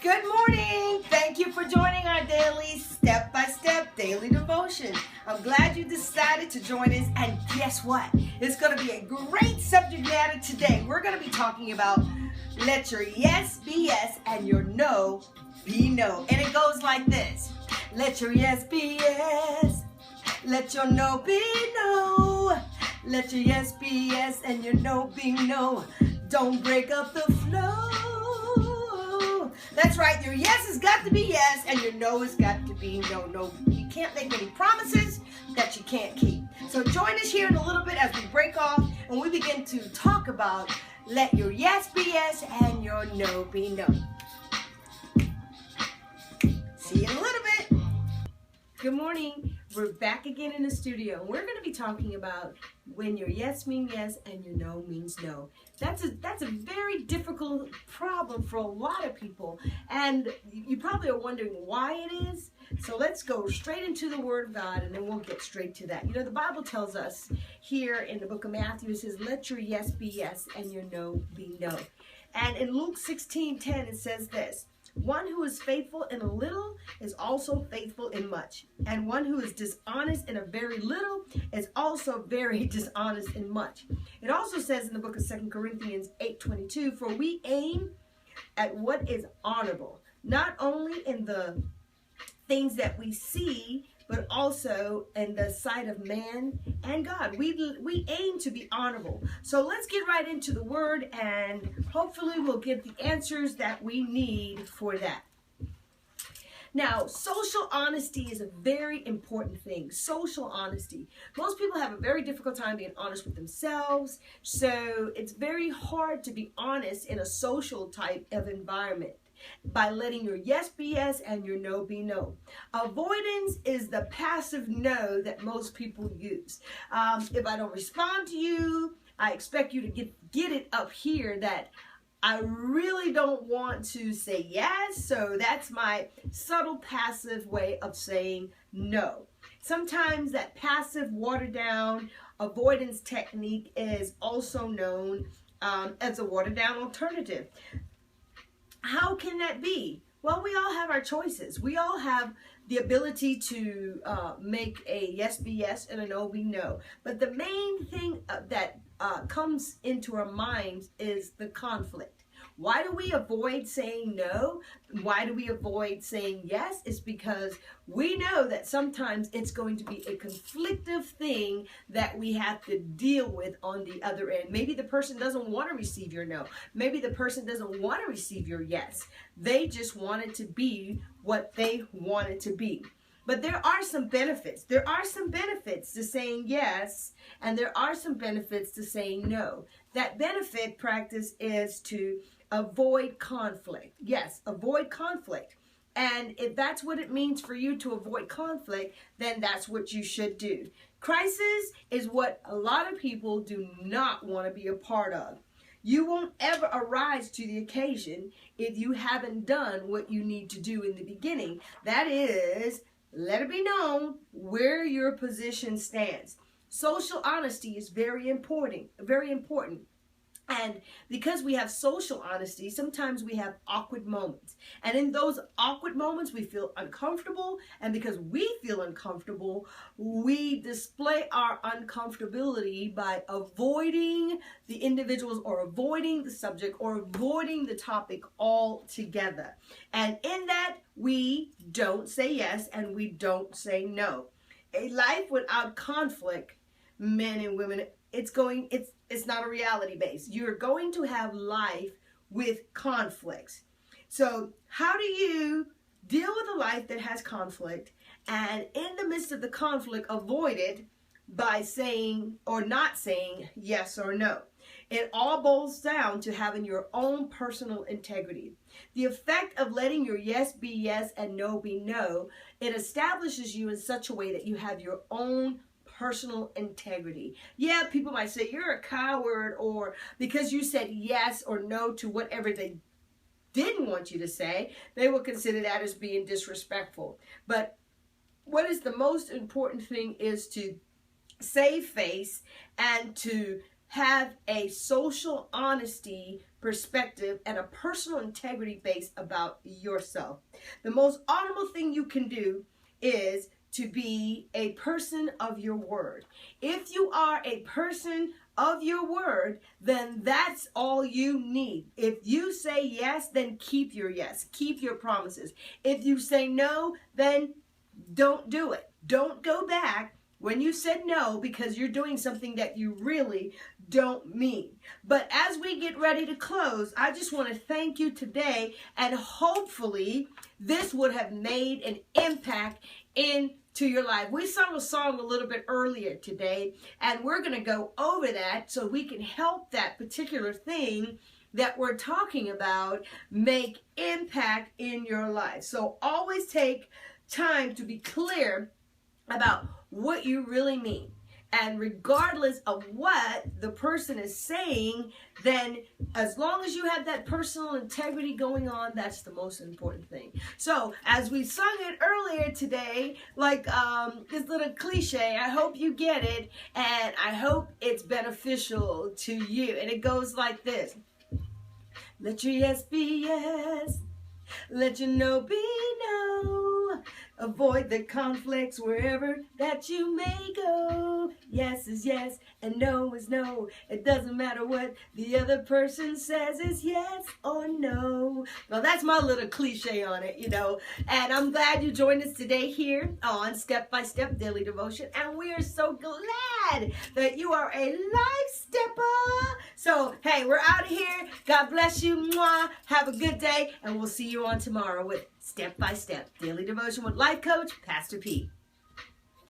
Good morning. Thank you for joining our daily step-by-step daily devotion. I'm glad you decided to join us, and guess what? It's going to be a great subject matter today. We're going to be talking about let your yes be yes and your no be no. And it goes like this. Let your yes be yes. Let your no be no. Let your yes be yes and your no be no. Don't break up the flow. That's right, your yes has got to be yes and your no has got to be no. No, you can't make any promises that you can't keep. So join us here in a little bit as we break off and we begin to talk about let your yes be yes and your no be no. See you in a little bit. Good morning. We're back again in the studio. We're going to be talking about when your yes means yes and your no means no. That's a very difficult problem for a lot of people, and you probably are wondering why it is. So let's go straight into the Word of God, and then we'll get straight to that. You know, the Bible tells us here in the book of Matthew, it says, let your yes be yes and your no be no. And in Luke 16:10, it says this, one who is faithful in a little is also faithful in much. And one who is dishonest in a very little is also very dishonest in much. It also says in the book of 2 Corinthians 8:22, for we aim at what is honorable, not only in the things that we see, but also in the sight of man and God. We aim to be honorable. So let's get right into the Word, and hopefully we'll get the answers that we need for that. Now, social honesty is a very important thing. Social honesty. Most people have a very difficult time being honest with themselves, so it's very hard to be honest in a social type of environment by letting your yes be yes and your no be no. Avoidance is the passive no that most people use. If I don't respond to you, I expect you to get it up here that I really don't want to say yes, so that's my subtle passive way of saying no. Sometimes that passive watered down avoidance technique is also known as a watered down alternative. How can that be? Well, we all have our choices. We all have the ability to make a yes be yes and a no be no. But the main thing that comes into our minds is the conflict. Why do we avoid saying no? Why do we avoid saying yes? It's because we know that sometimes it's going to be a conflictive thing that we have to deal with on the other end. Maybe the person doesn't want to receive your no. Maybe the person doesn't want to receive your yes. They just want it to be what they want it to be. But there are some benefits. There are some benefits to saying yes, and there are some benefits to saying no. That benefit practice is to avoid conflict. Yes, avoid conflict. And if that's what it means for you to avoid conflict, then that's what you should do. Crisis is what a lot of people do not want to be a part of. You won't ever arise to the occasion if you haven't done what you need to do in the beginning. That is, let it be known where your position stands. Social honesty is very important, very important. And because we have social honesty, sometimes we have awkward moments. And in those awkward moments, we feel uncomfortable. And because we feel uncomfortable, we display our uncomfortability by avoiding the individuals or avoiding the subject or avoiding the topic altogether. And in that, we don't say yes and we don't say no. A life without conflict, men and women, it's not a reality base. You're going to have life with conflicts. So how do you deal with a life that has conflict and in the midst of the conflict avoid it by saying or not saying yes or no? It all boils down to having your own personal integrity. The effect of letting your yes be yes and no be no, it establishes you in such a way that you have your own personal integrity. Yeah, people might say you're a coward, or because you said yes or no to whatever they didn't want you to say, they will consider that as being disrespectful. But what is the most important thing is to save face and to have a social honesty perspective and a personal integrity base about yourself. The most honorable thing you can do is to be a person of your word. If you are a person of your word, then that's all you need. If you say yes, then keep your yes. Keep your promises. If you say no, then don't do it. Don't go back when you said no because you're doing something that you really don't mean. But as we get ready to close, I just want to thank you today, and hopefully this would have made an impact into your life. We sung a song a little bit earlier today, and we're going to go over that so we can help that particular thing that we're talking about make impact in your life. So always take time to be clear about what you really mean. And regardless of what the person is saying, then as long as you have that personal integrity going on, that's the most important thing. So as we sung it earlier today, like this little cliche, I hope you get it, and I hope it's beneficial to you. And it goes like this. Let your yes be yes. Let your no be no. Avoid the conflicts wherever that you may go. Yes is yes and no is no. It doesn't matter what the other person says, is yes or no. Well, that's my little cliche on it, you know. And I'm glad you joined us today here on Step by Step Daily Devotion. And we are so glad that you are a life stepper. So, hey, we're out of here. God bless you. Mwah. Have a good day. And we'll see you on tomorrow with Step by Step Daily Devotion with Life Coach Pastor P.